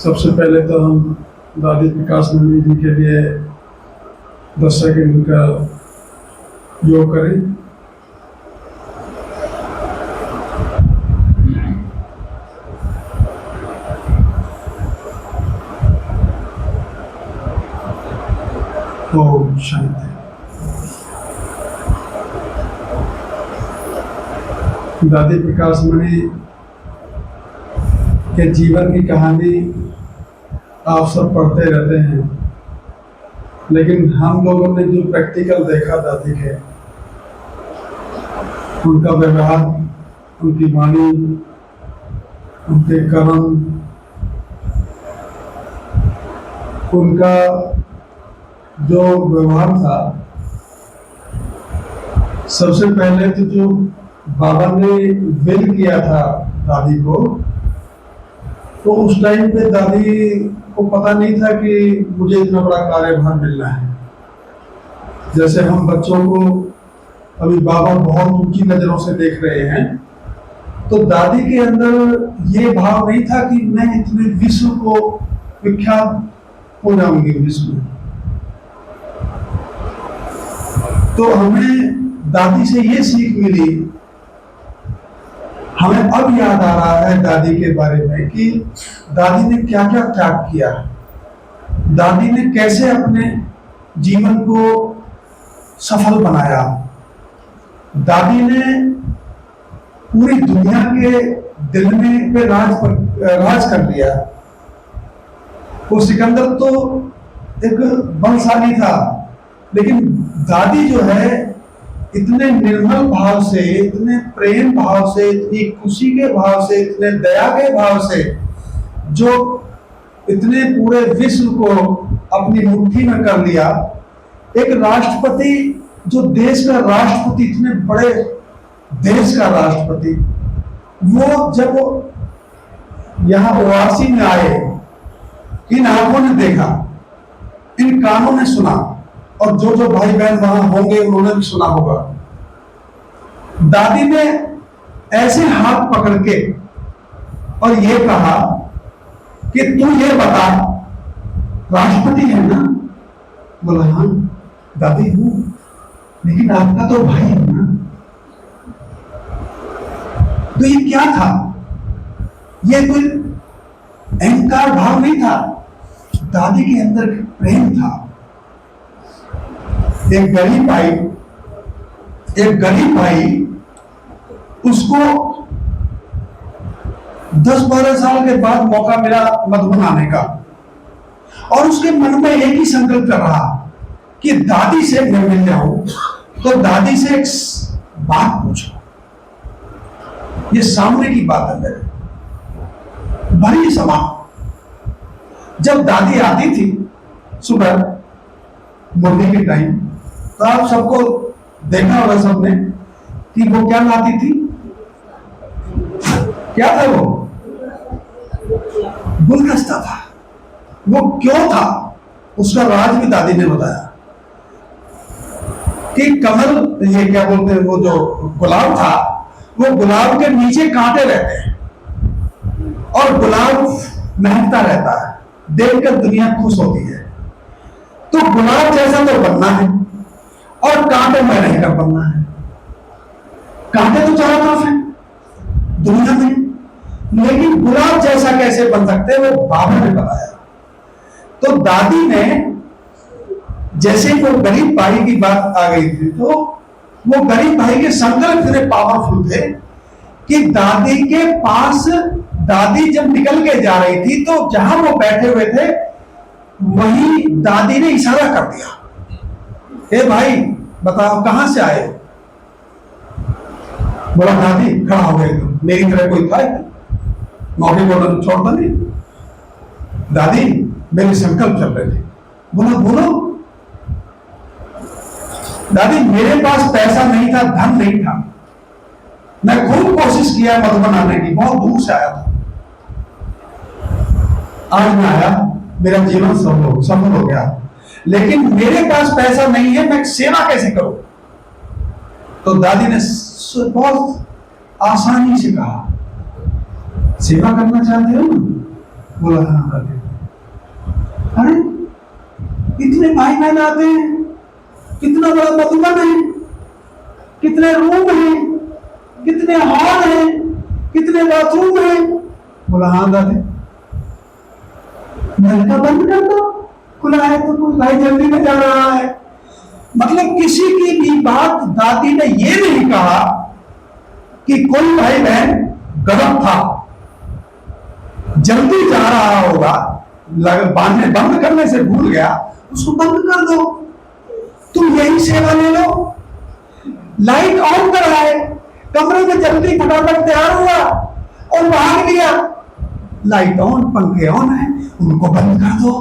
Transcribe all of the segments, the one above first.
सबसे पहले तो हम दादी प्रकाश नंदी जी के लिए 10 सेकंड का योग करें। ओम शांति। दादी प्रकाश मणि के जीवन की कहानी आप सब पढ़ते रहते हैं, लेकिन हम लोगों ने जो प्रैक्टिकल देखा दादी के, उनका व्यवहार, उनकी वाणी, उनके कर्म, उनका जो व्यवहार था, सबसे पहले तो जो बाबा ने विल किया था दादी को, तो उस टाइम पे दादी को पता नहीं था कि मुझे इतना बड़ा कार्यभार मिलना है। जैसे हम बच्चों को अभी बाबा बहुत ऊंची नजरों से देख रहे हैं, तो दादी के अंदर ये भाव नहीं था कि मैं इतने विश्व को विख्यात हो जाऊंगी विश्व में। तो हमें दादी से ये सीख मिली, हमें अब याद आ रहा है दादी के बारे में कि दादी ने क्या क्या त्याग किया, दादी ने कैसे अपने जीवन को सफल बनाया। दादी ने पूरी दुनिया के दिल में पे राज कर लिया। वो सिकंदर तो एक बलशाली था, लेकिन दादी जो है इतने निर्मल भाव से, इतने प्रेम भाव से, इतनी खुशी के भाव से, इतने दया के भाव से, जो इतने पूरे विश्व को अपनी मुट्ठी में कर लिया। एक राष्ट्रपति, जो देश का राष्ट्रपति, इतने बड़े देश का राष्ट्रपति, वो जब यहाँ ओआरसी में आए, इन आंखों ने देखा, इन कानों ने सुना, और जो जो भाई बहन वहां होंगे उन्होंने भी सुना होगा। दादी ने ऐसे हाथ पकड़ के और ये कहा कि तू ये बता, राष्ट्रपति है ना? बोला हाँ दादी हूं, लेकिन आपका तो भाई है ना। तो ये क्या था? ये कोई अहंकार भाव नहीं था, दादी के अंदर प्रेम था। एक गरीब भाई उसको 10-12 साल के बाद मौका मिला मधुबन आने का, और उसके मन में एक ही संकल्प कर रहा कि दादी से मैं मिल जाऊं, तो दादी से एक बात पूछो। ये सामने की बात है मेरे, बड़ी सभा। जब दादी आती थी सुबह मुरली के टाइम, तो आप सबको देखा होगा सबने कि वो क्या लाती थी। क्या था वो? गुलदस्ता था। वो क्यों था? उसका राज भी दादी ने बताया कि कमल, ये क्या बोलते हैं, वो जो गुलाब था, वो गुलाब के नीचे कांटे रहते हैं और गुलाब महकता रहता है, देखकर दुनिया खुश होती है। तो गुलाब जैसा तो बनना है और कांटे में रहकर बनना है। कांटे तो चारों तरफ है दुनिया में, लेकिन गुलाब जैसा कैसे बन सकते हैं, वो बाबा ने बताया। तो दादी ने, जैसे वो गरीब भाई की बात आ गई थी, तो वो गरीब भाई के संकल्प इतने पावरफुल थे कि दादी के पास, दादी जब निकल के जा रही थी, तो जहां वो बैठे हुए थे वही दादी ने इशारा कर दिया, ए भाई बताओ कहां से आए? बोला दादी खड़ा हो गए, मेरी तरह कोई था, मौके को छोड़ता नहीं। दादी मेरे संकल्प चल रहे थे। बोला बोलो। दादी मेरे पास पैसा नहीं था, धन नहीं था, मैं खूब कोशिश किया मधुबन आने की, बहुत दूर से आया था, आज मैं आया, मेरा जीवन सफल हो गया, लेकिन मेरे पास पैसा नहीं है, मैं सेवा कैसे करूं? तो दादी ने बहुत आसानी से कहा, सेवा करना चाहते हो ना, बोला हाँ दादी। अरे इतने भाई बहन आते हैं, कितना बड़ा मधुबन है, कितने रूम हैं, कितने हॉल हैं, कितने बाथरूम हैं। बोला हाँ दादी। नलका बंद कर दो, खुला है तो कोई भाई जल्दी में जा रहा है। मतलब किसी की भी बात दादी ने ये नहीं कहा कि कोई भाई बहन गलत था, जल्दी जा रहा होगा, बांधने बंद करने से भूल गया, उसको बंद कर दो, तुम यही सेवा ले लो। लाइट ऑन कर रहा है, कमरे में जल्दी फटाफट तैयार हुआ और भाग लिया। लाइट ऑन, पंखे ऑन है, उनको बंद कर दो।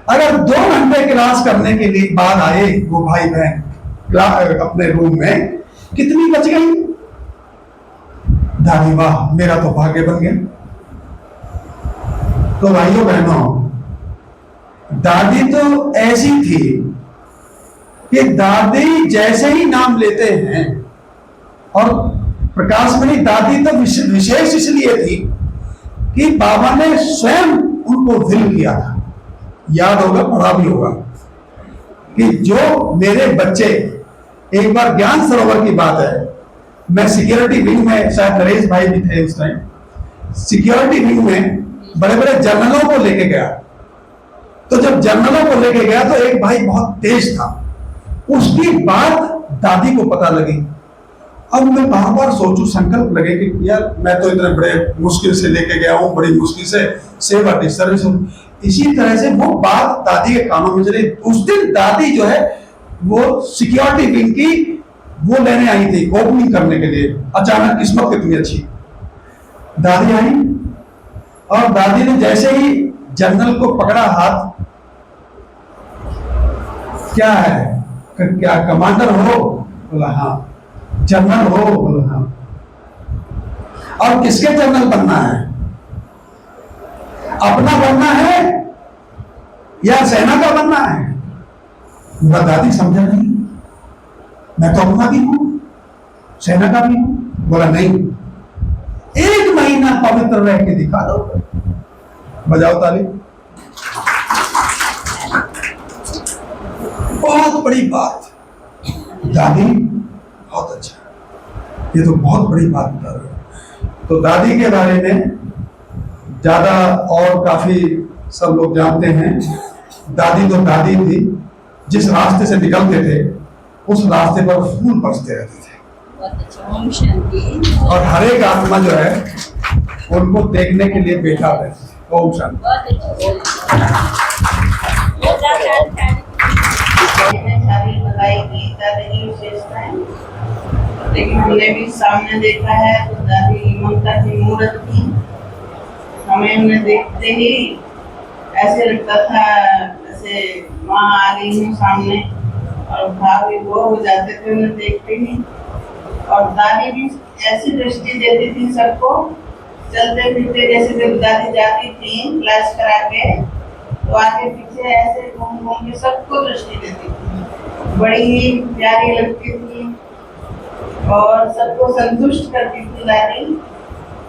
अगर 2 घंटे क्लास करने के लिए बाद आए वो भाई बहन अपने रूम में, कितनी बच गई? दादी वाह, मेरा तो भाग्य बन गया। तो भाइयों बहनों, दादी तो ऐसी थी कि दादी जैसे ही नाम लेते हैं, और प्रकाश मणि दादी तो विशेष इसलिए थी कि बाबा ने स्वयं उनको विल किया था। याद होगा, पढ़ा भी होगा कि जो मेरे बच्चे, एक बार ज्ञान सरोवर की बात है, मैं सिक्योरिटी विंग में, शायद नरेश भाई भी थे उस टाइम, सिक्योरिटी विंग में बड़े बड़े जनरलों को लेके गया। तो जब जनरलों को लेके गया तो एक भाई बहुत तेज था, उसकी बात दादी को पता लगी। अब मैं बार बार सोचूं, संकल्प लगे कि यार मैं तो इतने बड़े मुश्किल से लेके गया हूं, बड़ी मुश्किल से सेवा दी सर्विस। इसी तरह से वो बात दादी के कानों में चली। उस दिन दादी जो है वो सिक्योरिटी विंग की वो लेने आई थी, ओपनिंग करने के लिए। अचानक किस्मत कितनी अच्छी, दादी आई और दादी ने जैसे ही जनरल को पकड़ा हाथ, क्या है, क्या कमांडर हो? बोला हाँ। जनरल हो? बोला हाँ। और किसके जनरल बनना है? अपना बनना है या सेना का बनना है? बोला दादी समझा नहीं, मैं तो अपना भी हूं, सेना का भी हूं। बोला नहीं, 1 महीना पवित्र रह के दिखा दो। बजाओ ताली। बहुत बड़ी बात दादी, बहुत अच्छा, ये तो बहुत बड़ी बात बता रहे हो। तो दादी के बारे में ज्यादा और काफी सब लोग जानते हैं। दादी तो दादी थी, जिस रास्ते से निकलते थे उस रास्ते पर फूल बरसते रहते थे, और हर एक आत्मा जो है उनको देखने के लिए बैठा रहते थे। ओम शांति। लेकिन हमने भी सामने देखा है तो दादी ममता की मूर्त थी। हमें उन्हें देखते ही ऐसे लगता था जैसे माँ आ रही हूँ सामने, और भाव विभोर हो जाते थे उन्हें देखते ही। और दादी भी ऐसी दृष्टि देती थी सबको, चलते फिरते जैसे जब दादी जाती थी क्लास करा के, तो आगे पीछे ऐसे घूम घूम के सबको दृष्टि देती थी। बड़ी ही प्यारी लगती थी और सबको संतुष्ट करती थी दादी।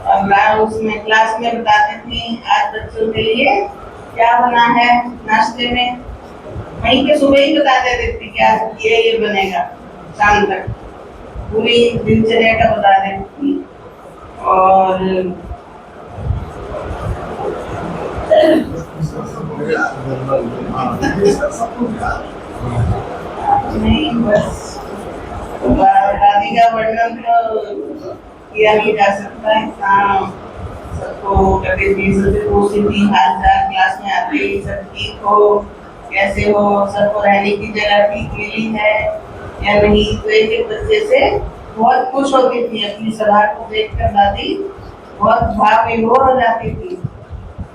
और उसमें क्लास में बताती थी आज बच्चों के लिए क्या बना है नाश्ते में, वहीं के सुबह ही बता देती थी कि आज ये बनेगा, शाम तक पूरी दिनचर्या का बता देती थी। और नहीं बस दादी का वर्णन तो किया नहीं जा सकता है। सबको कभी भी सबसे पूछती थी हाल चाल, क्लास में आते ही सब ठीक हो, कैसे हो, सबको रहने की जगह ठीक मिली है या नहीं। तो एक एक बच्चे से बहुत खुश होती थी, अपनी सभा को देखकर दादी बहुत भाव विभोर हो जाती थी।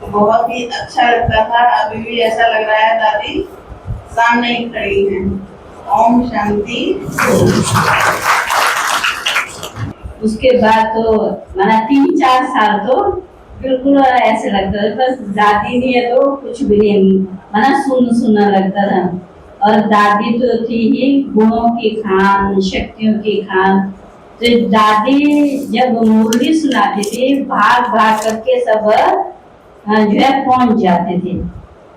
तो बहुत ही अच्छा लगता था। अभी भी ऐसा लग रहा है दादी सामने ही खड़ी है। ओम शांति। उसके बाद तो माना 3-4 साल तो बिल्कुल ऐसे लगता था बस दादी नहीं है तो कुछ भी नहीं, माना सुनना लगता था। और दादी तो थी ही गुणों की खान, शक्तियों की खान। तो दादी जब मुरली सुनाती थी भाग भाग करके सब जो है पहुंच जाते थे।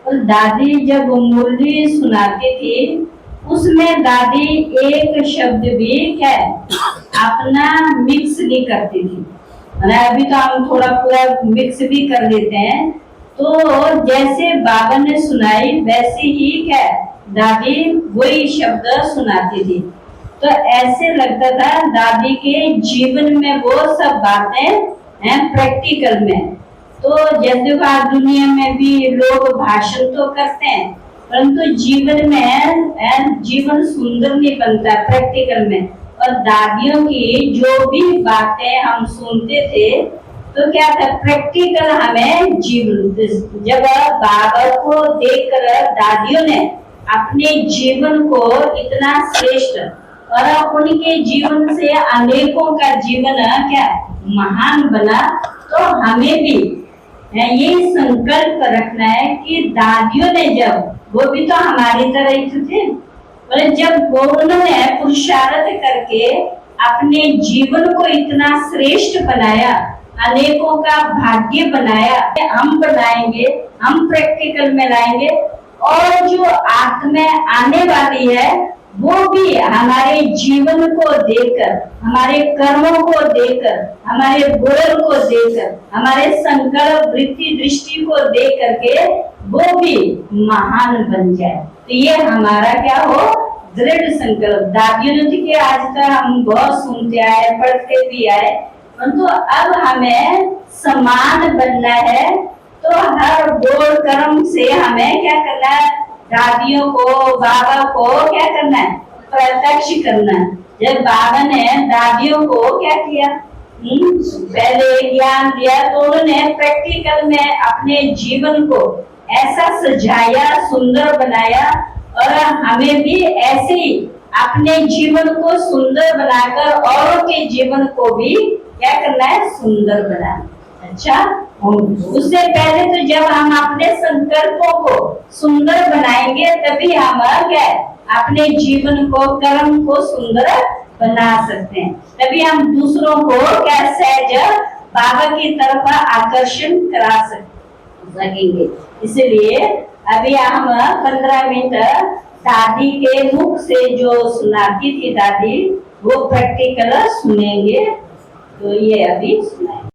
और दादी जब मुरली सुनाती थी उसमें दादी एक शब्द भी क्या है अपना मिक्स नहीं करती थी। अभी तो हम थोड़ा पूरा मिक्स भी कर लेते हैं। तो जैसे बाबा ने सुनाई वैसे ही क्या दादी वही शब्द सुनाती थी। तो ऐसे लगता था दादी के जीवन में वो सब बातें हैं प्रैक्टिकल में। तो जैसे आज दुनिया में भी लोग भाषण तो करते हैं परंतु जीवन में जीवन सुंदर नहीं बनता प्रैक्टिकल में। और दादियों की जो भी बातें हम सुनते थे तो क्या था प्रैक्टिकल हमें जीवन। जब बाबा को देखकर दादियों ने अपने जीवन को इतना श्रेष्ठ और उनके जीवन से अनेकों का जीवन क्या महान बना। तो हमें भी ये संकल्प रखना है कि दादियों ने जब वो भी तो हमारी तरह ही तो थे और जब उन्होंने पुरुषार्थ करके अपने जीवन को इतना श्रेष्ठ बनाया अनेकों का भाग्य बनाया हम बनाएंगे हम प्रैक्टिकल में लाएंगे। और जो आत्मा आने वाली है वो भी हमारे जीवन को देखकर हमारे कर्मों को देखकर हमारे गुणों को देखकर हमारे संकल्प वृत्ति दृष्टि को देख करके वो भी महान बन जाए। तो ये हमारा क्या हो दृढ़ संकल्प। दादियों ने कि आज तक हम बहुत सुनते आए पढ़ते भी आए परंतु अब हमें समान बनना है। तो हर बोल कर्म से हमें क्या करना है दादियों को बाबा को क्या करना है प्रत्यक्ष करना है। जब बाबा ने दादियों को क्या किया पहले ज्ञान दिया तो उन्होंने प्रैक्टिकल में अपने जीवन को ऐसा सजाया सुंदर बनाया और हमें भी ऐसे ही अपने जीवन को सुंदर बनाकर औरों के जीवन को भी क्या करना है सुंदर बनाना। अच्छा उससे पहले तो जब हम अपने संकल्पों को सुंदर बनाएंगे तभी हम क्या अपने जीवन को कर्म को सुंदर बना सकते हैं। तभी हम दूसरों को क्या सहज बाबा की तरफ आकर्षण करा सकेंगे। इसलिए अभी हम 15 मिनट दादी के मुख से जो सुनाती थी दादी वो प्रैक्टिकल सुनेंगे। तो ये अभी सुनाएंगे।